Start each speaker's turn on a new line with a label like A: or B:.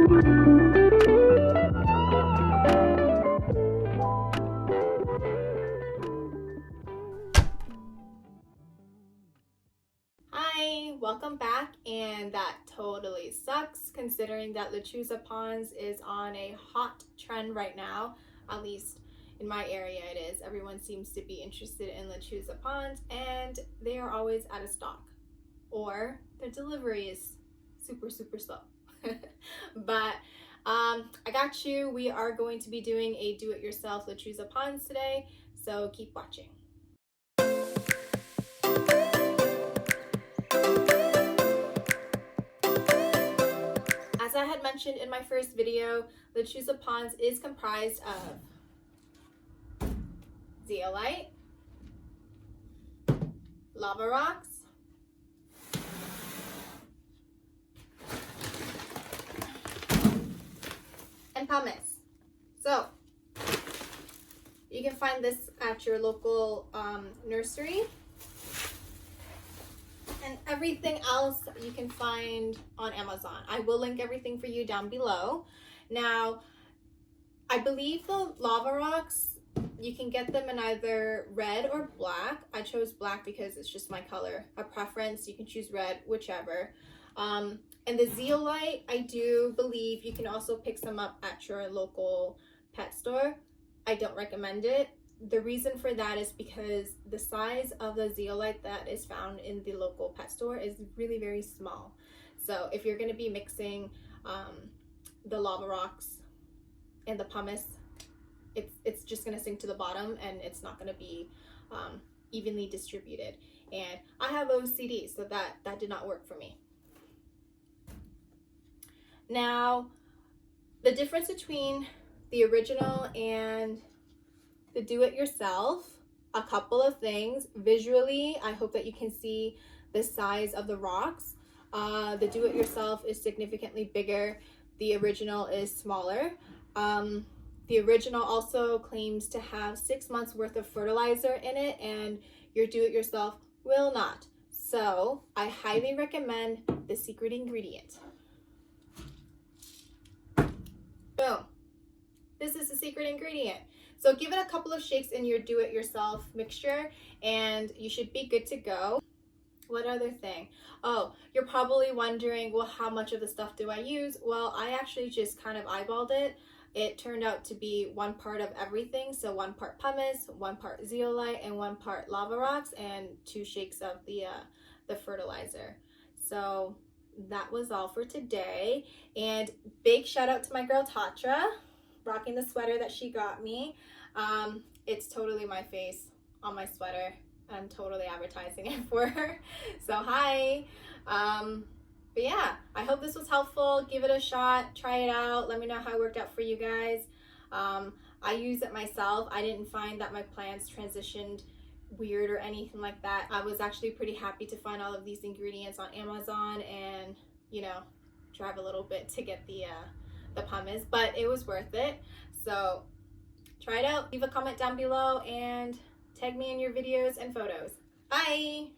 A: Hi, welcome back, and that totally sucks considering that lechuza ponds is on a hot trend right now. At least in my area it is. Everyone seems to be interested in lechuza ponds and they are always out of stock, or their delivery is super slow. But I got you. We are going to be doing a do-it-yourself lechuza ponds today, so keep watching. As I had mentioned in my first video, lechuza ponds is comprised of zeolite, lava rocks, and pumice. So you can find this at your local nursery, and everything else you can find on Amazon. I will link everything for you down below. Now, I believe the lava rocks, you can get them in either red or black. I chose black because it's just my color of preference. You can choose red, whichever. And the zeolite, I do believe you can also pick some up at your local pet store. I don't recommend it. The reason for that is because the size of the zeolite that is found in the local pet store is really very small. So if you're going to be mixing the lava rocks and the pumice, it's just going to sink to the bottom and it's not going to be evenly distributed. And I have OCD, so that did not work for me. Now, the difference between the original and the do-it-yourself, a couple of things. Visually, I hope that you can see the size of the rocks. The do-it-yourself is significantly bigger. The original is smaller. The original also claims to have 6 months worth of fertilizer in it, and your do-it-yourself will not. So I highly recommend the secret ingredient. Boom. This is the secret ingredient. So give it a couple of shakes in your do-it-yourself mixture and you should be good to go. What other thing? Oh, you're probably wondering, well, how much of the stuff do I use? Well, I actually just kind of eyeballed it. It turned out to be 1 part of everything. So 1 part pumice, 1 part zeolite, and 1 part lava rocks, and 2 shakes of the fertilizer. So that was all for today. And big shout out to my girl Tatra, rocking the sweater that she got me. It's totally my face on my sweater. I'm totally advertising it for her. So hi. But yeah, I hope this was helpful. Give it a shot, try it out. Let me know how it worked out for you guys. I use it myself. I didn't find that my plants transitioned weird or anything like that. I was actually pretty happy to find all of these ingredients on Amazon and, you know, drive a little bit to get the pumice, but it was worth it. So try it out. Leave a comment down below and tag me in your videos and photos. Bye!